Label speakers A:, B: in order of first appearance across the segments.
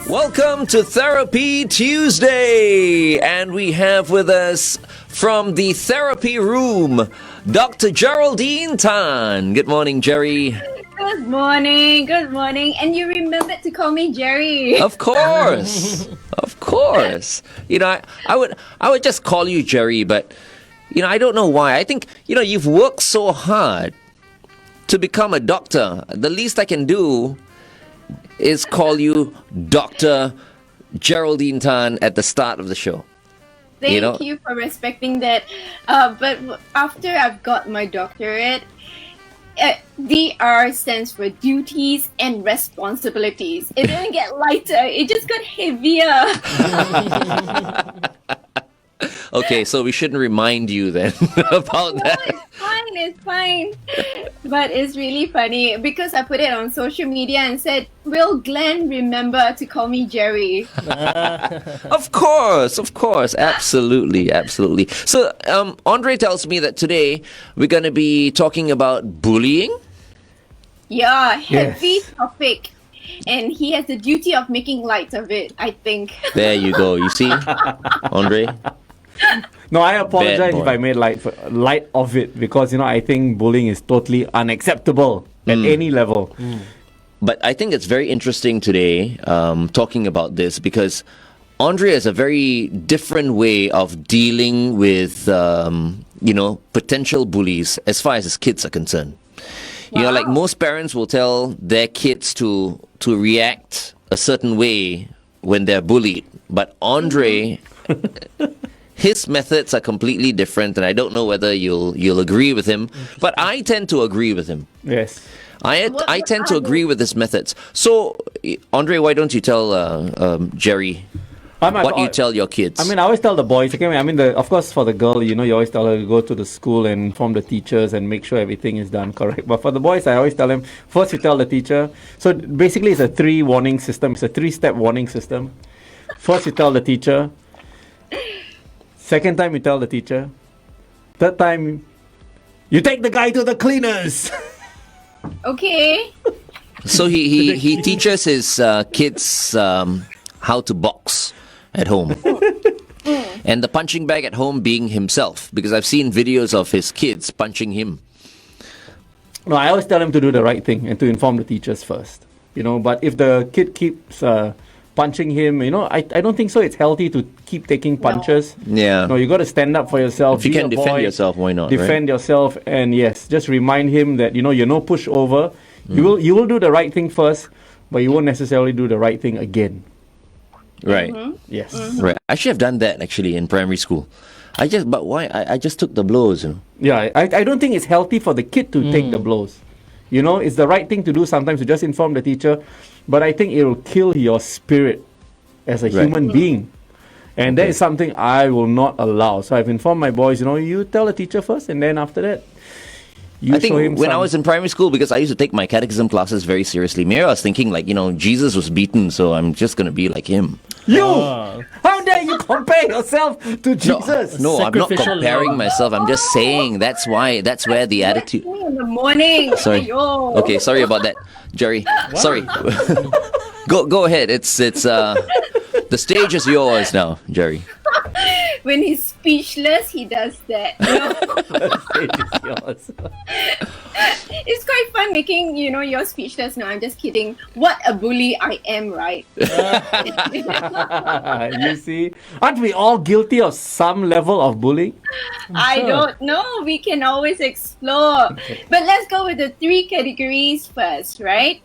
A: Welcome to Therapy Tuesday, and we have with us from the therapy room, Dr. Geraldine Tan. Good morning, Jerry.
B: Good morning, and you remembered to call me Jerry.
A: Of course, of course. You know, I would just call you Jerry, but I don't know why. I think you've worked so hard to become a doctor. The least I can do is call you Dr. Geraldine Tan at the start of the show.
B: Thank you for respecting that. But after I've got my doctorate, DR stands for duties and responsibilities. It didn't get lighter, it just got heavier.
A: Okay, so we shouldn't remind you then about that.
B: It's fine. But it's really funny because I put it on social media and said, will Glenn remember to call me Jerry?
A: Of course. Absolutely. So, Andre tells me that today we're going to be talking about bullying.
B: Yeah, heavy topic. And he has the duty of making light of it, I think.
A: There you go. You see, Andre?
C: No, I apologize if I made light of it because I think bullying is totally unacceptable at any level.
A: But I think it's very interesting today talking about this because Andre has a very different way of dealing with potential bullies as far as his kids are concerned.
B: Wow.
A: Like most parents will tell their kids to react a certain way when they're bullied, but Andre. His methods are completely different, and I don't know whether you'll agree with him, but I tend to agree with him.
C: Yes.
A: I tend to agree with his methods. So, Andre, why don't you tell Jerry what you tell your kids?
C: I always tell the boys. Okay, of course, for the girl, you always tell her to go to the school and inform the teachers and make sure everything is done correct. But for the boys, I always tell them, first you tell the teacher. So basically, it's a 3-warning system. It's a 3-step warning system. First, you tell the teacher. Second time, you tell the teacher. Third time, you take the guy to the cleaners.
B: Okay.
A: So he teaches his kids how to box at home. And the punching bag at home being himself, because I've seen videos of his kids punching him.
C: No, I always tell him to do the right thing and to inform the teachers first. But if the kid keeps punching him, I don't think so. It's healthy to keep taking punches.
A: No. Yeah.
C: No, you got to stand up for yourself.
A: If you can defend yourself, why not?
C: Defend yourself, and yes, just remind him that you're no pushover. You will do the right thing first, but you won't necessarily do the right thing again.
A: Right.
C: Yes.
A: Right. I should have done that actually in primary school. But why? I just took the blows.
C: Yeah, I don't think it's healthy for the kid to take the blows. It's the right thing to do sometimes to just inform the teacher, but I think it will kill your spirit as a human being. And that is something I will not allow. So I've informed my boys, you tell the teacher first, and then after that,
A: I think when I was in primary school, because I used to take my catechism classes very seriously, maybe I was thinking Jesus was beaten, so I'm just going to be like him.
C: How dare you compare yourself to Jesus?
A: No, I'm not comparing myself. I'm just saying that's where the attitude.
B: In the morning.
A: Sorry. Okay, sorry about that, Jerry. Sorry. Go ahead. It's the stage is yours now, Jerry.
B: When he's speechless, he does that.
C: The stage is yours.
B: It's quite fun making, you're speechless. No, I'm just kidding. What a bully I am, right?
C: You see? Aren't we all guilty of some level of bullying?
B: I don't know. We can always explore. But let's go with the 3 categories first, right?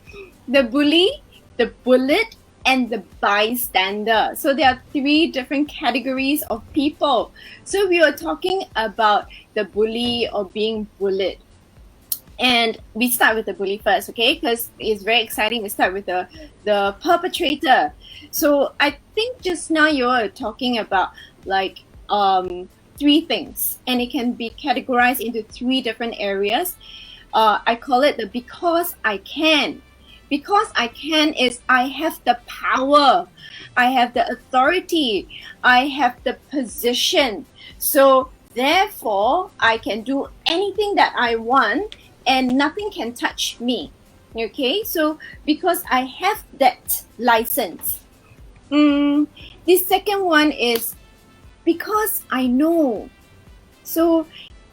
B: The bully, the bullet, and the bystander. So there are 3 different categories of people. So we were talking about the bully or being bullied. And we start with the bully first, okay? Because it's very exciting. We start with the perpetrator. So I think just now you were talking about 3 things. And it can be categorized into 3 different areas. I call it the because I can. Because I can is I have the power, I have the authority, I have the position. So therefore, I can do anything that I want and nothing can touch me. Okay, so because I have that license, The second one is because I know. So,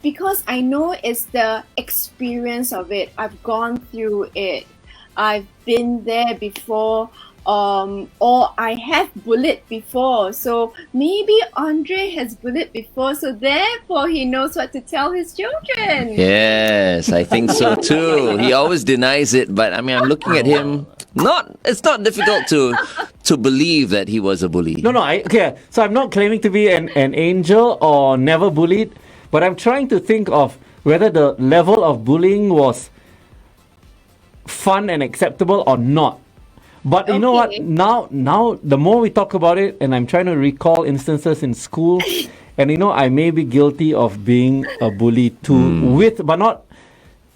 B: because I know it's the experience of it. I've gone through it. I've been there before. Or I have bullied before. So maybe Andre has bullied before, so therefore he knows what to tell his children.
A: Yes, I think so too. He always denies it, but I mean, I'm looking at him. It's not difficult to believe that he was a bully.
C: No, okay. So I'm not claiming to be an angel or never bullied, but I'm trying to think of whether the level of bullying was fun and acceptable or not. But you know what? Now, the more we talk about it, and I'm trying to recall instances in school, and I may be guilty of being a bully too,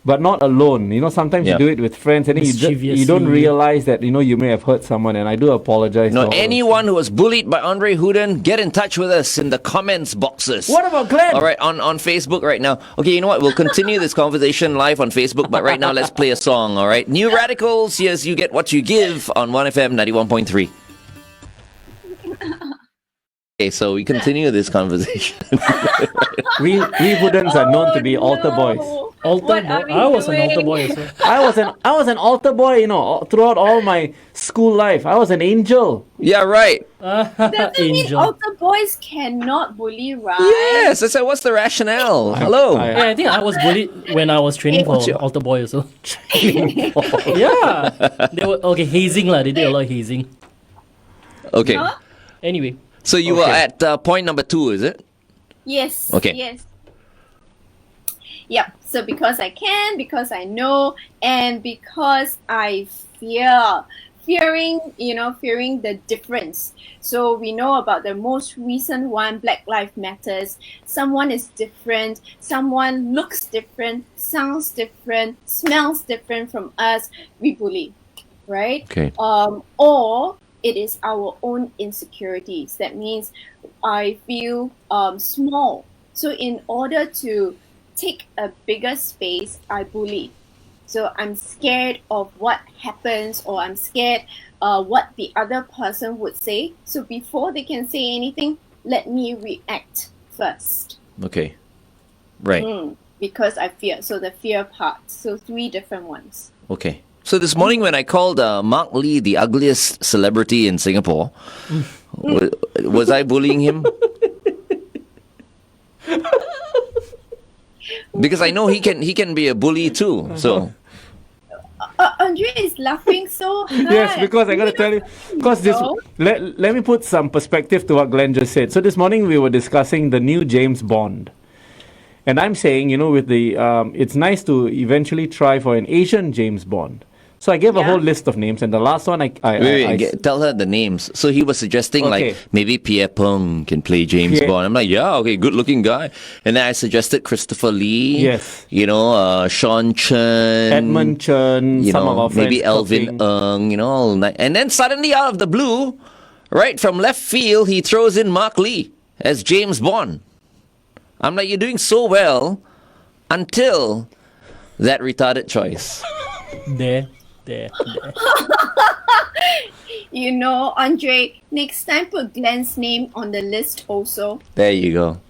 C: but not alone. Sometimes you do it with friends, and then you don't realize that you may have hurt someone. And I do apologize.
A: Anyone who was bullied by Andre Hooden, get in touch with us in the comments boxes.
C: What about Glenn?
A: All right, on Facebook right now. Okay, you know what? We'll continue this conversation live on Facebook, but right now let's play a song. All right, New Radicals. Yes, you get what you give on 1FM 91.3. Okay, so we continue this conversation.
C: we Hoodens are known to be altar boys.
D: I was an altar boy as well.
C: I was an altar boy, throughout all my school life. I was an angel.
A: Yeah, right.
B: Doesn't mean altar boys cannot bully, right?
A: Yes, I said, what's the rationale? Hello.
D: I think I was bullied when I was training for altar boy also. Yeah. They were hazing lah. They did a lot of hazing.
A: Okay.
B: Huh?
D: Anyway.
A: So you were at point number 2, is it?
B: Yes.
A: Okay.
B: Yes. Yep. So because I can, because I know, and because I fearing the difference. So we know about the most recent one, Black Lives Matters. Someone is different. Someone looks different, sounds different, smells different from us. We bully, right?
A: Okay.
B: Or it is our own insecurities. That means I feel small. So in order to take a bigger space, I bully. So I'm scared of what happens, or I'm scared what the other person would say. So before they can say anything, let me react first.
A: Okay. Right.
B: Because I fear. So the fear part. So 3 different ones.
A: Okay. So this morning when I called Mark Lee the ugliest celebrity in Singapore, was I bullying him? Because I know he can be a bully too. So
B: Andre is laughing so hard.
C: Yes, because I got to tell you, because let me put some perspective to what Glenn just said. So this morning we were discussing the new James Bond. And I'm saying, with the, it's nice to eventually try for an Asian James Bond. So I gave a whole list of names, and the last one
A: tell her the names. So he was suggesting like maybe Pierre Peng can play James Bond. I'm like, yeah, okay, good looking guy. And then I suggested Christopher Lee.
C: Yes.
A: Sean Chen.
C: Edmund Chen. Some of our friends.
A: Maybe Elvin Ng. All night. And then suddenly out of the blue, right from left field, he throws in Mark Lee as James Bond. I'm like, you're doing so well until that retarded choice.
D: There.
B: Andre, next time put Glenn's name on the list also.
A: There you go.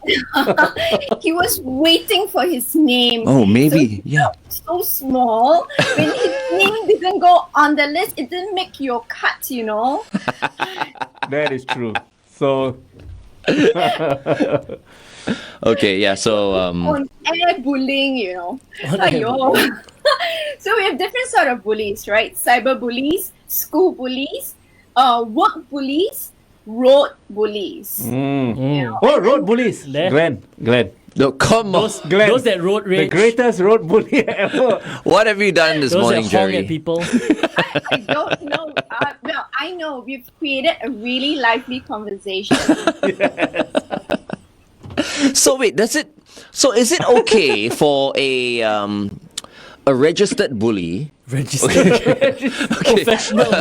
B: He was waiting for his name.
A: Oh, maybe.
B: So small. When his name didn't go on the list, it didn't make your cut,
C: That is true. So...
A: Okay, yeah, so...
B: on air bullying, Ayo. So we have different sort of bullies, right? Cyber bullies, school bullies, work bullies, road bullies.
C: Oh, road bullies. Glenn.
A: No, come on.
C: Glenn,
D: those that road rage.
C: The greatest road bully ever.
A: What have you done this morning,
D: Those that
A: Jerry?
D: honk at people.
B: I don't know. Well, I know we've created a really lively conversation.
A: So wait, is it okay for a registered bully?
D: Professional.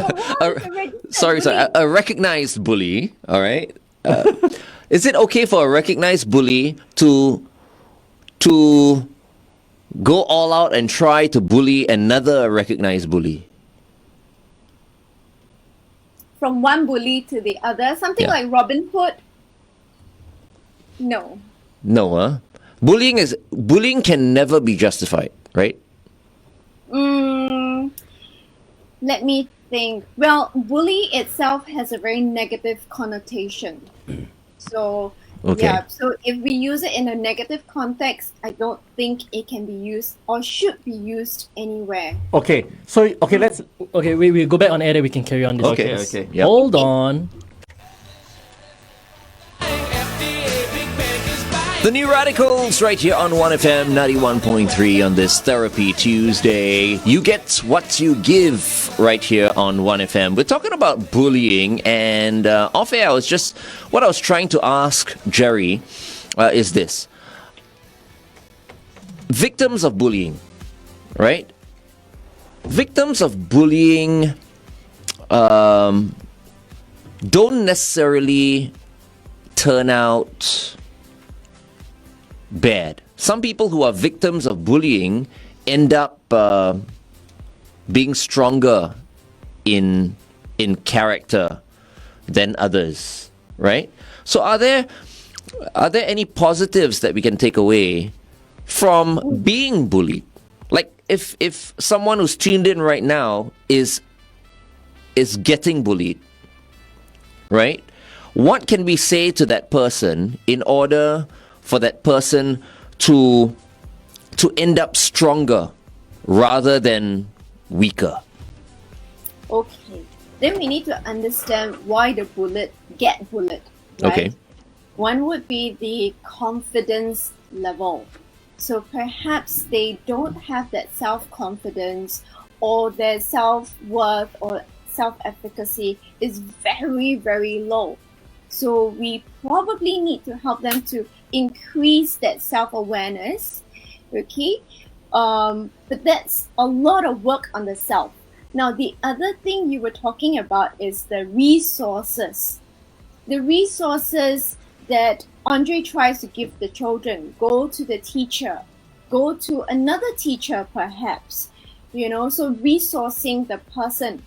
A: A recognized bully, all right? Is it okay for a recognized bully to go all out and try to bully another recognized bully?
B: from one bully to the other. Something
A: Yeah.
B: like Robin Hood. No.
A: No, huh? Bullying can never be justified, right?
B: Let me think. Well, bully itself has a very negative connotation. So,
A: Okay.
B: yeah. So if we use it in a negative context, I don't think it can be used or should be used anywhere.
C: Okay, so let's.
D: Okay, we go back on air. Then we can carry on this.
A: Okay,
D: because-
A: okay. Yep.
D: Hold on.
A: The New Radicals right here on 1FM 91.3 on this Therapy Tuesday. You get what you give right here on 1FM. We're talking about bullying, and off air, what I was trying to ask Jerry is this. Victims of bullying, right? Victims of bullying don't necessarily turn out bad. Some people who are victims of bullying end up being stronger in character than others, right? So are there any positives that we can take away from being bullied? Like if someone who's tuned in right now is getting bullied, right? What can we say to that person in order for that person to end up stronger rather than weaker?
B: Okay. Then we need to understand why the bullet get bullied. Right?
A: Okay.
B: One would be the confidence level. So perhaps they don't have that self-confidence, or their self-worth or self-efficacy is very, very low. So we probably need to help them to increase that self-awareness, okay? But that's a lot of work on the self. Now, the other thing you were talking about is the resources. The resources that Andre tries to give the children. Go to the teacher. Go to another teacher, perhaps. So resourcing the person.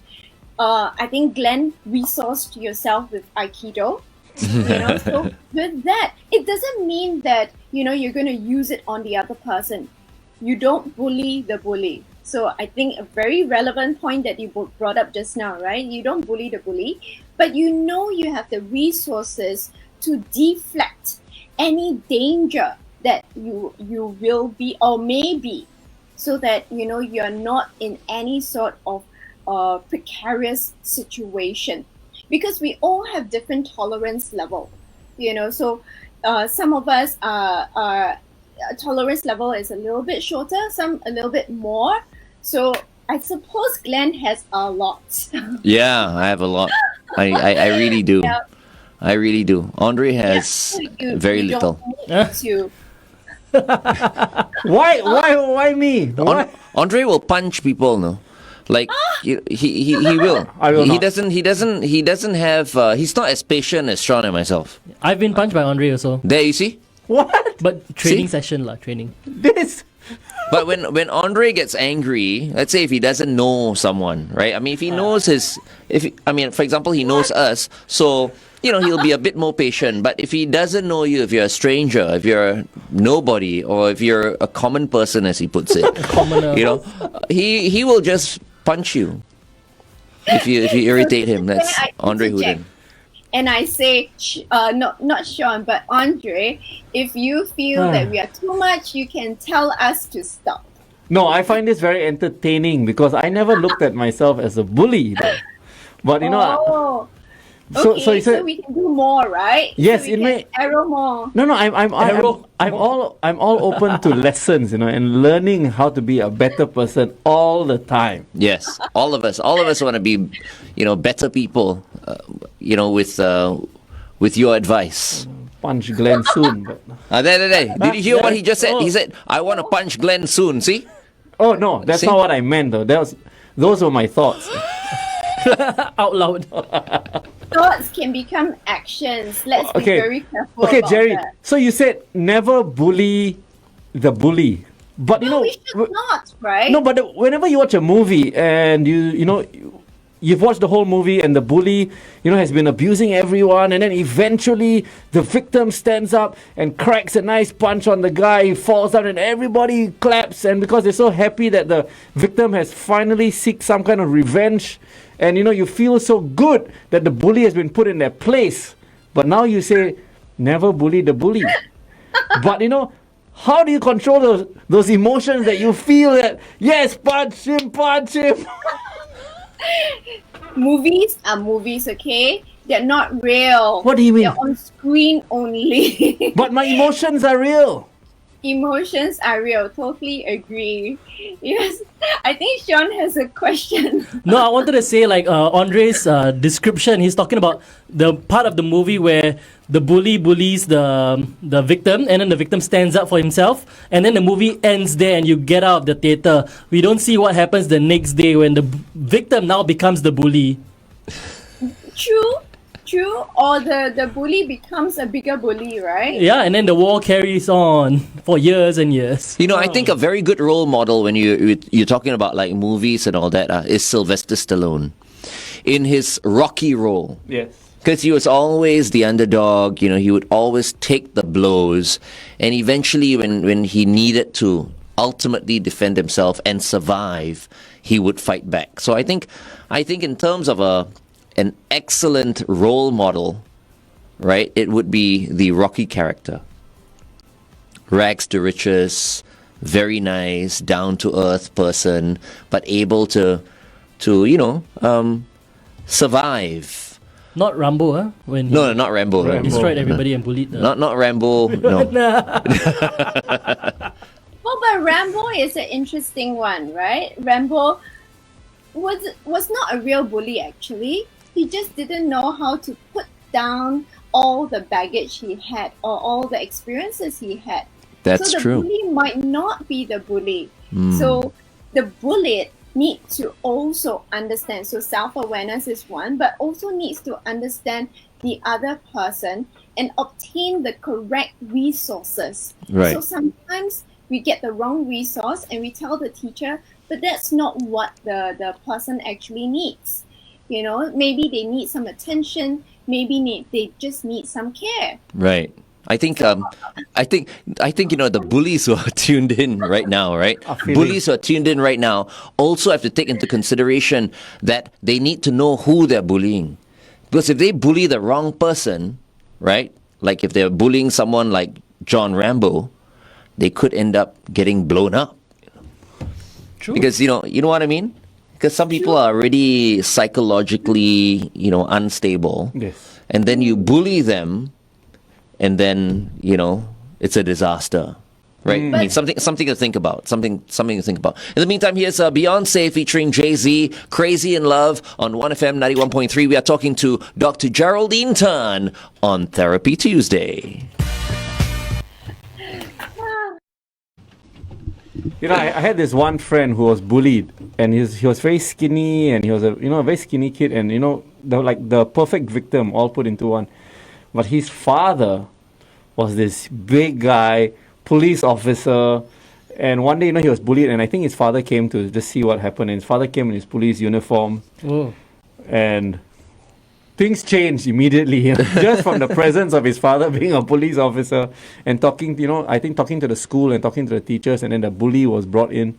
B: I think Glenn resourced yourself with Aikido. So with that, it doesn't mean that you're going to use it on the other person. You don't bully the bully. So I think a very relevant point that you brought up just now, right? You don't bully the bully, but you have the resources to deflect any danger that you will be or may be, so that you're not in any sort of precarious situation. Because we all have different tolerance level, so some of us are tolerance level is a little bit shorter, some a little bit more. So I suppose Glenn has a lot.
A: Yeah, I have a lot. I really do.
B: Yeah.
A: I really do. Andre has very
B: you
A: little.
B: Don't need to.
C: Why me? Why?
A: Andre will punch people, no? Like he will.
C: I will
A: He
C: not.
A: doesn't have. He's not as patient as Shaun and myself.
D: I've been punched by Andre also.
A: There, you see.
C: What?
D: But training
A: See?
D: session lah, training.
C: This?
A: But when Andre gets angry, let's say if he doesn't know someone, right? I mean, if he knows for example, he knows us, so he'll be a bit more patient. But if he doesn't know you, if you're a stranger, if you're a nobody, or if you're a common person, as he puts it,
D: Commoner.
A: he will just punch you if you irritate him. That's
B: I
A: Andre
B: interject.
A: Houden.
B: And I say, not Shaun, but Andre, if you feel that we are too much, you can tell us to stop.
C: No, I find this very entertaining because I never looked at myself as a bully. Though. But
B: Oh,
C: so
B: okay,
C: you said
B: we can do more, right?
C: Yes,
B: so we
C: it
B: can
C: may-
B: arrow more.
C: no, I'm all open to lessons, and learning how to be a better person all the time.
A: Yes, all of us want to be, better people, with your advice.
C: Punch Glenn soon, but
A: There. Did you hear what he just said? He said, "I want to punch Glenn soon." See?
C: oh no, that's
A: See?
C: not what I meant though. Those were my thoughts.
D: Out loud.
B: Thoughts can become actions. Let's be
C: Okay.
B: very careful
C: Okay,
B: about
C: Jerry.
B: that.
C: So you said never bully the bully, but
B: No, we should not, right?
C: No, but whenever you watch a movie and you you've watched the whole movie and the bully, has been abusing everyone, and then eventually the victim stands up and cracks a nice punch on the guy. He falls down and everybody claps, and because they're so happy that the victim has finally seeked some kind of revenge, and you feel so good that the bully has been put in their place. But now you say, never bully the bully. But how do you control those emotions that you feel that, yes, punch him?
B: Movies are movies, okay? They're not real.
C: What do you mean?
B: They're on screen only.
C: But my emotions are real.
B: Emotions are real. Totally agree. Yes, I think Shaun has a question.
D: No, I wanted to say Andre's description. He's talking about the part of the movie where the bully bullies the victim, and then the victim stands up for himself, and then the movie ends there, and you get out of the theater. We don't see what happens the next day when the victim now becomes the bully.
B: True. Or the bully becomes a bigger bully, right?
D: Yeah, and then the war carries on for years and years.
A: I think a very good role model when you're talking about like movies and all that is Sylvester Stallone in his Rocky role.
C: Yes.
A: Because he was always the underdog, he would always take the blows, and eventually when he needed to ultimately defend himself and survive, he would fight back. So I think in terms of an excellent role model, right, it would be the Rocky character. Rags to riches, very nice, down-to-earth person, but able to survive.
D: Not Rambo, huh? When he
A: No, not Rambo.
D: destroyed everybody and bullied the...
A: Not Rambo, no.
B: Well, but Rambo is an interesting one, right? Rambo was not a real bully, actually. He just didn't know how to put down all the baggage he had or all the experiences he had.
A: That's
B: so the
A: true.
B: bully might not be the bully. So the bullied needs to also understand. So self-awareness is one, but also needs to understand the other person and obtain the correct resources.
A: Right.
B: So sometimes we get the wrong resource and we tell the teacher, but that's not what the person actually needs. Maybe they need some attention. Maybe they just need some care.
A: Right. I think the bullies who are tuned in right now, right? Bullies who are tuned in right now also have to take into consideration that they need to know who they're bullying. Because if they bully the wrong person, right? Like if they're bullying someone like John Rambo, they could end up getting blown up.
D: True.
A: Because you know what I mean? Because some people are already psychologically, unstable.
C: Yes.
A: And then you bully them, and then, it's a disaster. Right? I mean, something to think about. Something to think about. In the meantime, here's Beyonce featuring Jay-Z, Crazy in Love on 1FM 91.3. We are talking to Dr. Geraldine Tan on Therapy Tuesday.
C: I had this one friend who was bullied, and he was very skinny, and he was a very skinny kid, and the perfect victim all put into one. But his father was this big guy, police officer, and one day he was bullied, and I think his father came to just see what happened, and his father came in his police uniform, and things changed immediately, just from the presence of his father being a police officer and talking, talking to the school and talking to the teachers, and then the bully was brought in,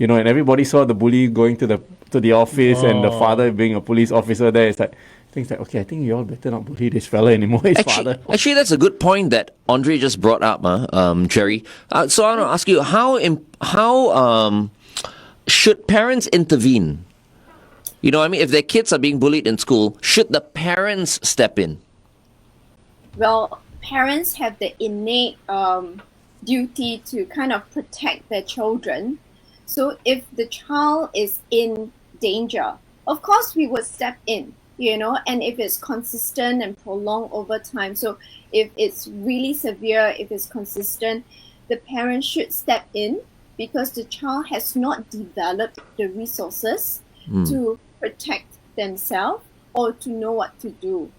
C: and everybody saw the bully going to the office and the father being a police officer there. It's like, things like, okay, I think you all better not bully this fella anymore, his father.
A: Actually, that's a good point that Andre just brought up, Jerry. So I want to ask you, how should parents intervene? If their kids are being bullied in school, should the parents step in?
B: Well, parents have the innate duty to kind of protect their children. So if the child is in danger, of course we would step in, and if it's consistent and prolonged over time. So if it's really severe, if it's consistent, the parent should step in because the child has not developed the resources to protect themselves or to know what to do.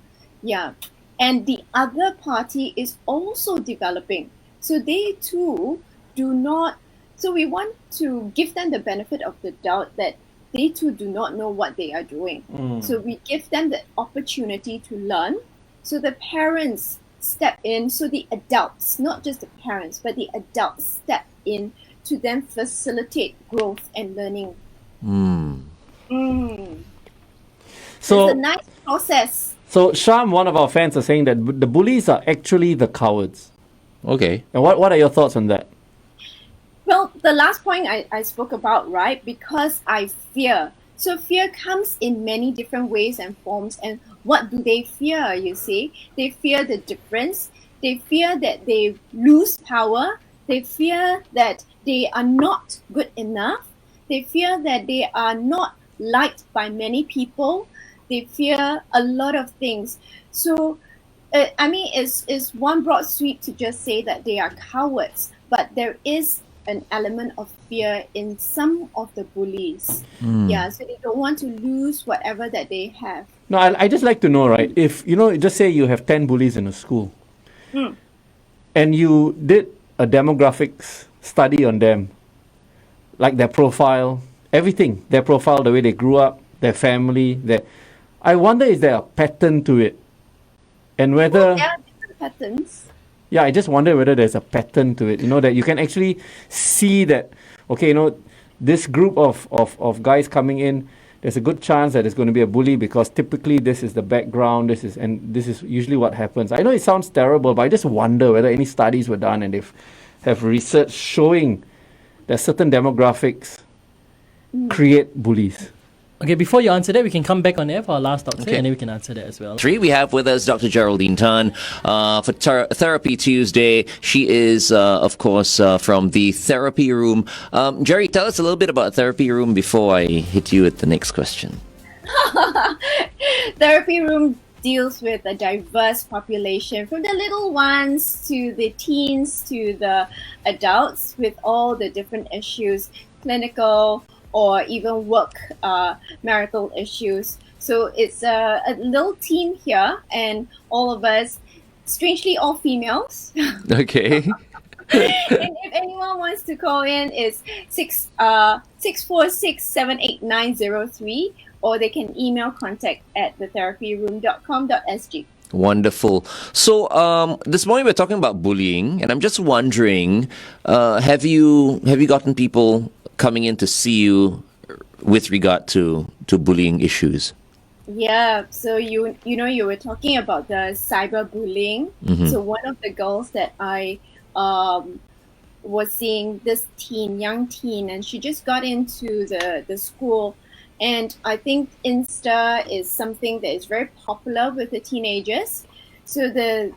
B: Yeah. And the other party is also developing. So they too do not, so we want to give them the benefit of the doubt that they too do not know what they are doing. So we give them the opportunity to learn. So the parents step in, so the adults, not just the parents, but the adults step in to then facilitate growth and learning.
C: So
B: It's a nice process.
C: So Sham, one of our fans, are saying that the bullies are actually the cowards.
A: Okay.
C: And what are your thoughts on that?
B: Well, the last point I spoke about, right? Because I fear. So fear comes in many different ways and forms. And what do they fear, you see? They fear the difference. They fear that they lose power. They fear that they are not good enough. They fear that they are not liked by many people. They fear a lot of things. So, it's one broad sweep to just say that they are cowards. But there is an element of fear in some of the bullies. Yeah, so they don't want to lose whatever that they have.
C: No, I just like to know, right? If, just say you have 10 bullies in a school and you did a demographics study on them, like their profile, everything, their profile, the way they grew up, their family, I wonder, is there a pattern to it? And whether...
B: There are different patterns.
C: Yeah, I just wonder whether there's a pattern to it, that you can actually see that, okay, this group of guys coming in, there's a good chance that it's going to be a bully because typically this is the background, this is usually what happens. I know it sounds terrible, but I just wonder whether any studies were done and they have research showing that certain demographics create bullies.
D: Okay, before you answer that, we can come back on air for our last talk,
A: Okay.
D: and then we can answer that as well.
A: 3, we have with us Dr. Geraldine Tan for Therapy Tuesday. She is, of course, from the therapy room. Jerry, tell us a little bit about therapy room before I hit you with the next question.
B: Therapy room deals with a diverse population, from the little ones to the teens to the adults, with all the different issues, clinical or even work, marital issues. So it's a little team here, and all of us, strangely all females.
A: Okay.
B: And if anyone wants to call in, it's 646-78903, or they can email contact@thetherapyroom.com.sg.
A: Wonderful. So this morning we're talking about bullying, and I'm just wondering, have you gotten people coming in to see you with regard to bullying issues?
B: Yeah, so you were talking about the cyberbullying. So one of the girls that I was seeing, this young teen, and she just got into the school, and I think Insta is something that is very popular with the teenagers. So they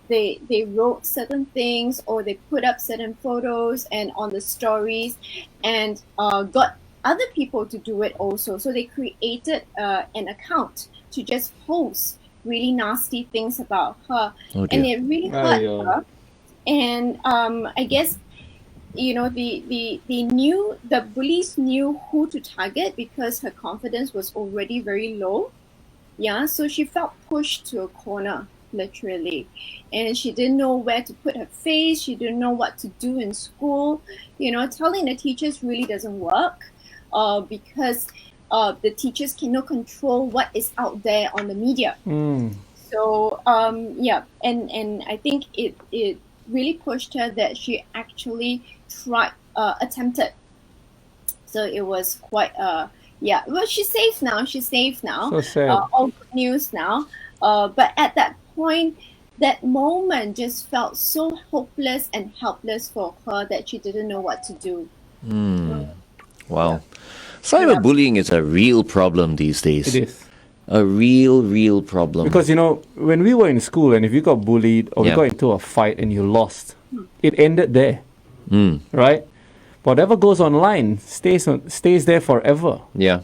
B: wrote certain things, or they put up certain photos and on the stories, and got other people to do it also. So they created an account to just post really nasty things about her, and it really hurt her. And I guess the bullies knew who to target because her confidence was already very low. Yeah, so she felt pushed to a corner, literally, and she didn't know where to put her face. She didn't know what to do in school. Telling the teachers really doesn't work, because the teachers cannot control what is out there on the media. So and I think it really pushed her that she actually attempted. So it was quite well, she's safe now. So sad. All good news now. But at that point, that moment just felt so hopeless and helpless for her that she didn't know what to do.
A: Wow. Cyberbullying is a real problem these days.
C: It is.
A: A real problem.
C: Because, when we were in school and if you got bullied or we got into a fight and you lost, it ended there. Right? Whatever goes online stays there forever.
A: Yeah.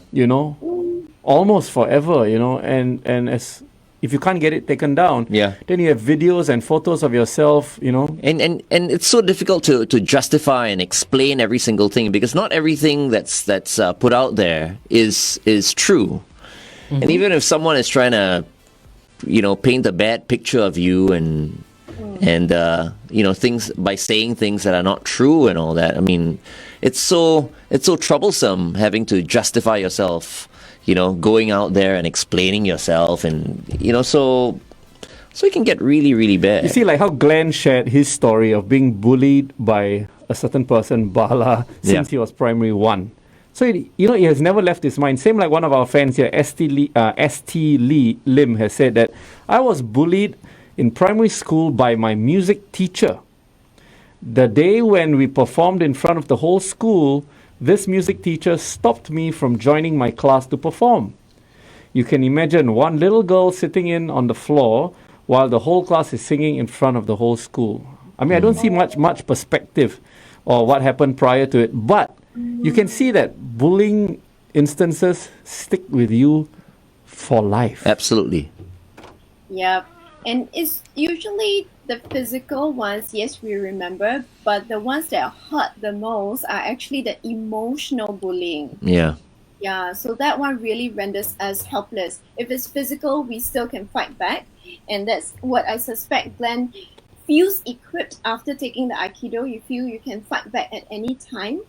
C: Almost forever, and as if you can't get it taken down, then you have videos and photos of yourself,
A: And it's so difficult to justify and explain every single thing, because not everything that's put out there is true. And even if someone is trying to paint a bad picture of you and and things by saying things that are not true and all that. I mean, it's so troublesome having to justify yourself, going out there and explaining yourself, and so it can get really, really bad.
C: You see, like how Glenn shared his story of being bullied by a certain person, Bala, since he was primary 1. So, it has never left his mind. Same like one of our fans here, ST Lee Lim, has said that I was bullied in primary school by my music teacher. The day when we performed in front of the whole school, this music teacher stopped me from joining my class to perform. You can imagine one little girl sitting on the floor while the whole class is singing in front of the whole school. I mean, I don't see much perspective or what happened prior to it, but you can see that bullying instances stick with you for life.
A: Absolutely.
B: Yep. And it's usually the physical ones, yes, we remember, but the ones that hurt the most are actually the emotional bullying.
A: Yeah.
B: Yeah, so that one really renders us helpless. If it's physical, we still can fight back. And that's what I suspect Glenn feels equipped after taking the Aikido. You feel you can fight back at any time.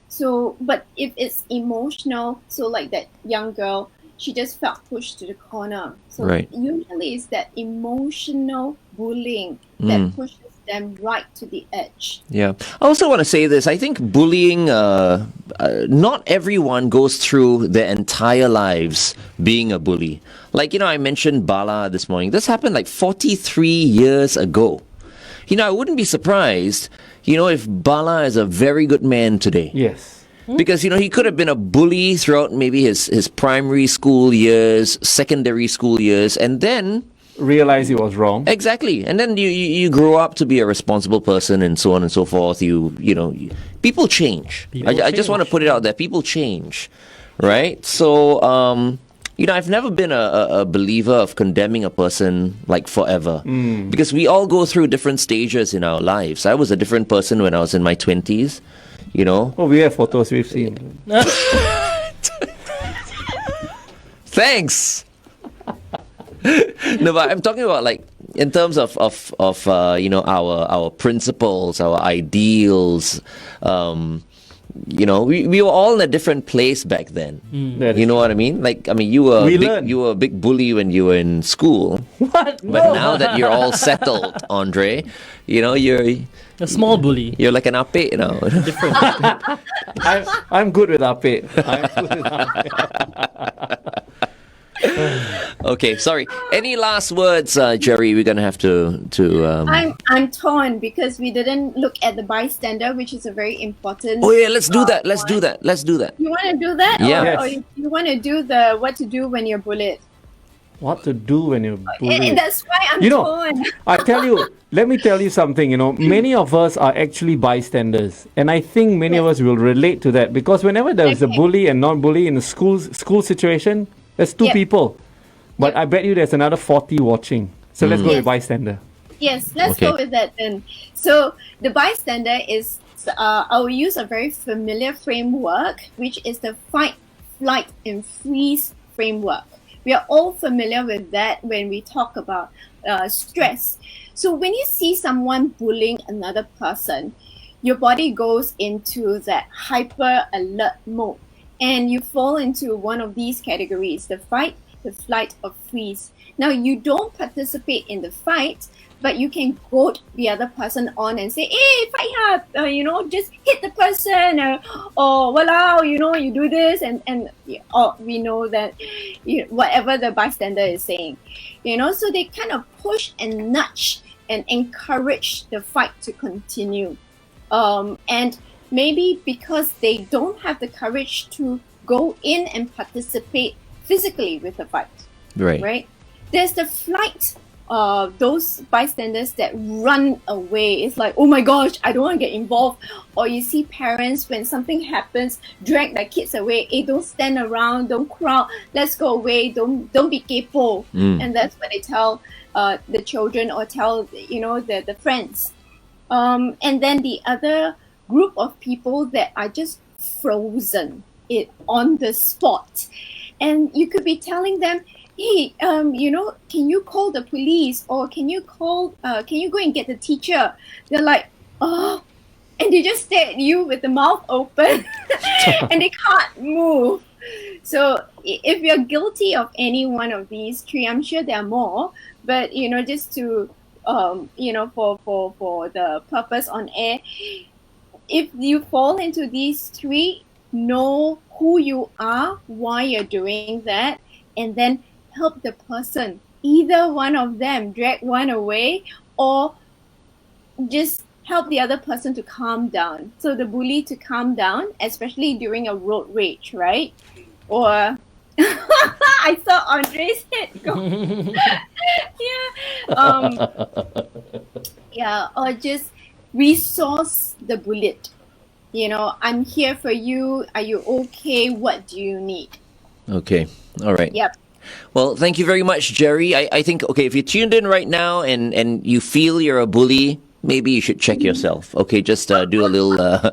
B: So, but if it's emotional, so like that young girl, she just felt pushed to the corner. So usually it's that emotional bullying that pushes them right to the edge.
A: Yeah. I also want to say this. I think bullying, not everyone goes through their entire lives being a bully. Like, I mentioned Bala this morning. This happened like 43 years ago. I wouldn't be surprised, if Bala is a very good man today.
C: Yes.
A: Because, he could have been a bully throughout maybe his primary school years, secondary school years, and then
C: realize he was wrong.
A: Exactly. And then you grow up to be a responsible person and so on and so forth. People change. I just want to put it out there. People change, right? So, I've never been a believer of condemning a person like forever. Because we all go through different stages in our lives. I was a different person when I was in my 20s,
C: Oh, we have photos we've seen.
A: Thanks. No, but I'm talking about like in terms of our principles, our ideals. We were all in a different place back then. You know what I mean? You were a big bully when you were in school.
C: What?
A: But now that you're all settled, Andre, you're
D: a small bully.
A: You're like an ape now.
D: Different.
C: I'm good with ape.
A: Okay, sorry. Any last words, Jerry? We're gonna have to.
B: I'm torn because we didn't look at the bystander, which is a very important.
A: Oh yeah, let's do that. Let's do that.
B: You want to do that?
A: Yeah.
B: Or you want to do what to do when you're bullied?
C: What to do when you're bullied?
B: That's why I'm torn.
C: Let me tell you something. Many of us are actually bystanders, and I think many of us will relate to that because whenever there's a bully and non-bully in a school situation, there's two people, but I bet you there's another 40 watching. So let's go with bystander.
B: Yes, let's go with that then. So the bystander is, I will use a very familiar framework, which is the fight, flight, and freeze framework. We are all familiar with that when we talk about stress. So when you see someone bullying another person, your body goes into that hyper alert mode. And you fall into one of these categories, the fight, the flight, or freeze. Now, you don't participate in the fight, but you can goad the other person on and say, hey, fight hard, just hit the person, or walao, you do this, and we know that whatever the bystander is saying, so they kind of push and nudge and encourage the fight to continue. And maybe because they don't have the courage to go in and participate physically with the fight. Right? There's the flight, those bystanders that run away. It's like, oh my gosh, I don't want to get involved. Or you see parents, when something happens, drag their kids away. Hey, don't stand around, don't crowd, let's go away, don't be kepo. And that's what they tell the children or tell, the friends. And then the other group of people that are just frozen on the spot. and you could be telling them, hey, can you call the police, or can you go and get the teacher? They're like, oh, and they just stare at you with the mouth open and they can't move. So if you're guilty of any one of these three, I'm sure there are more, but just to for the purpose on air, if you fall into these three, know who you are, why you're doing that, and then help the person. Either one of them, drag one away, or just help the other person to calm down. So the bully to calm down, especially during a road rage, right? Or I saw Andre's head go. Or just resource the bullet. I'm here for you. Are you okay? What do you need?
A: Okay. All right.
B: Yep.
A: Well, thank you very much, Jerry. I think, okay, if you're tuned in right now and you feel you're a bully, maybe you should check yourself. Okay, just do a little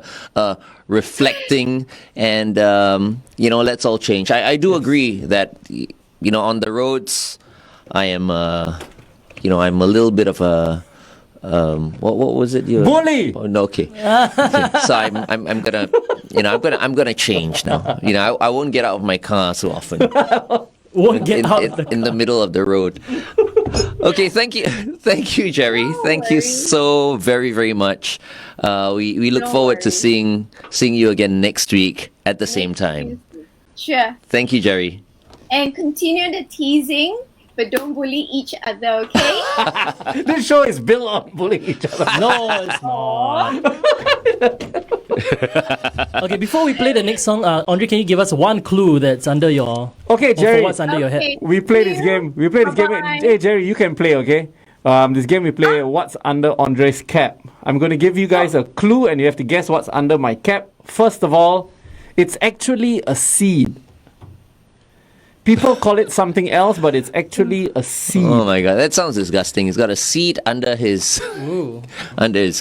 A: reflecting, and let's all change. I do agree that on the roads, I am I'm a little bit of a what was it?
C: Bully.
A: Oh, no, okay. So I'm gonna change now. I won't get out of my car so often.
D: Won't get out
A: in the middle of the road. Okay, thank you, Jerry. Thank you so very, very much. We look forward to seeing you again next week at the same time.
B: Sure.
A: Thank you, Jerry.
B: And continue the teasing, but don't bully each other, okay?
C: This show is built on bullying each other.
D: No, it's not. Okay, before we play the next song, Andre, can you give us one clue that's under your...
C: Okay, Jerry.
D: For what's under your head?
C: We play this game.
B: Bye-bye.
C: Hey, Jerry, you can play, okay? This game we play what's under Andre's cap. I'm going to give you guys a clue and you have to guess what's under my cap. First of all, it's actually a seed. People call it something else, but it's actually a seed.
A: Oh my God, that sounds disgusting. He's got a seed under his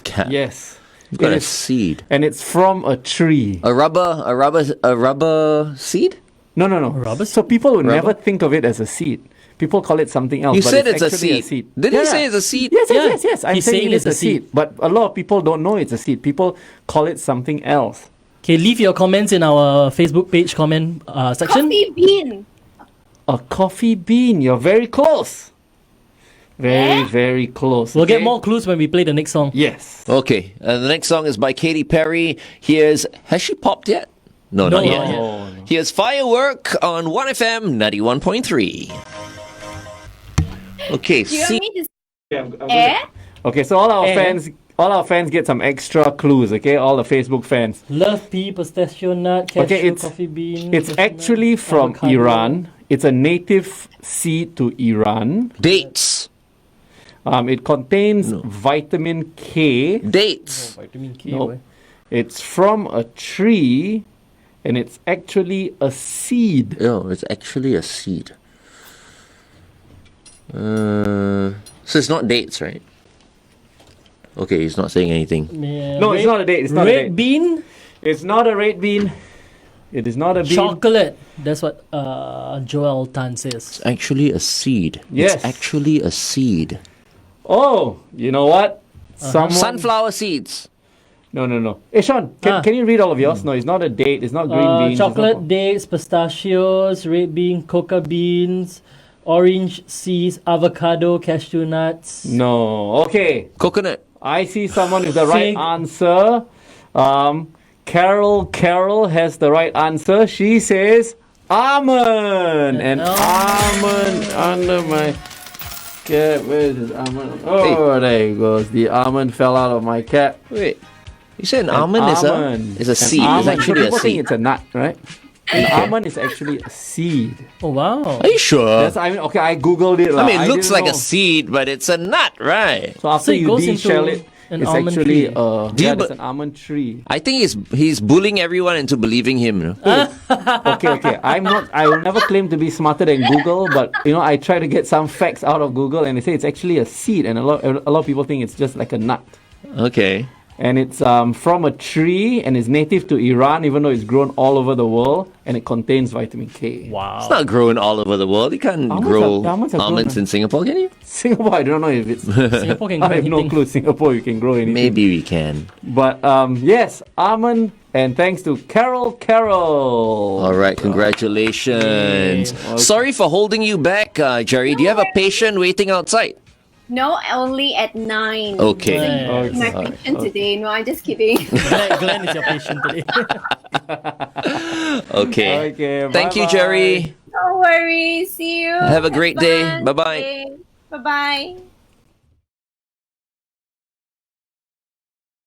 A: cap.
C: Yes.
A: He's got a seed.
C: And it's from a tree.
A: A rubber seed?
C: No.
D: Rubber
C: So people would
A: Rubber?
C: never think of it as a seed. People call it something else.
A: You
C: but
A: said
C: it's
A: it's a
C: actually
A: seed. Did he say it's a seed?
C: Yes. I'm
D: He's
C: saying
D: saying
C: it's a seed. But a lot of people don't know it's a seed. People call it something else.
D: Okay, leave your comments in our Facebook page comment section.
B: Coffee bean.
C: A coffee bean. You're very close. Very,
B: Yeah?
C: very close.
D: We'll get
C: okay?
D: more clues when we play the next song.
C: Yes.
A: Okay, the next song is by Katy Perry. Has she popped yet? No,
D: No,
A: not yet.
D: not yet.
C: No.
A: Here's Firework on 1FM 91.3. Okay,
B: Do you want me to
C: I'm
B: air?
C: Okay, so all our
D: And-
C: fans get some extra clues, okay? All the Facebook fans.
D: Love pea, pistachio nut, cashew,
C: Okay, it's-
D: coffee bean.
C: It's
D: cashew
C: actually
D: nut,
C: from
D: avocado.
C: Iran. It's a native seed to Iran.
A: dates.
C: It contains vitamin K.
A: Dates.
D: Vitamin K.
C: No.
D: boy.
C: It's from a tree, and it's actually a seed.
A: Oh, it's actually a seed. So it's not dates, right? Okay, he's not saying anything.
D: Yeah,
C: No, it's not a date. It's not a
D: red
C: date.
D: bean,
C: It's not a red bean. It is not a bean.
D: chocolate. That's what Joel Tan says.
A: It's actually a seed.
C: Yes.
A: It's actually a seed.
C: Oh, you know what? Someone...
A: Sunflower seeds.
C: No. Hey, Shaun, can you read all of yours? No, it's not a date. It's not green beans. it's not-
D: Chocolate, dates, pistachios, red bean, coca beans, orange seeds, avocado, cashew nuts.
C: No. Okay.
A: Coconut.
C: I see someone with the right
D: Fig.
C: answer. Carol has the right answer. She says almond. And almond under my cap. Where is this almond? Oh, there it goes. The almond fell out of my cap.
A: Wait, you said an
C: An
A: almond is a
C: An
A: seed. It's
C: almond.
A: actually
C: People
A: a
C: think
A: seed.
C: it's a nut, right? An almond is actually a seed.
D: Oh wow!
A: Are you sure?
C: Okay, I googled it.
A: I mean, it looks
C: didn't
A: like
C: know.
A: a seed, but it's a nut, right?
C: So after
D: So it
C: you
D: goes
C: de-shell
D: into
C: it,
D: an
C: it's
D: almond
C: actually
D: tree.
C: it's an almond tree.
A: I think he's bullying everyone into believing him. You know?
C: Okay. I will never claim to be smarter than Google, but I try to get some facts out of Google, and they say it's actually a seed, and a lot of people think it's just like a nut.
A: Okay.
C: And it's from a tree and is native to Iran, even though it's grown all over the world, and it contains vitamin K.
D: Wow.
A: It's not growing all over the world. You can't
C: Almonds
A: grow
C: are- almonds are
A: almonds
C: grown,
A: in Singapore, can you?
C: Singapore, I don't know if it's.
D: Singapore can grow
C: I have no
D: anything.
C: clue. Singapore, you can grow anything.
A: Maybe we can.
C: But yes, almond, and thanks to Carol.
A: All right, congratulations.
C: Okay.
A: Sorry for holding you back, Jerry. Do you have a patient waiting outside?
B: No, only at 9.
A: Okay.
D: Right.
B: My patient today. No, I'm just kidding.
D: Glenn is your patient today.
A: Okay.
C: Okay,
A: Thank you,
C: bye-bye.
A: Jerry.
B: No worries. See you.
A: Have a great day.
B: fun
A: Bye-bye.
B: day. Bye-bye.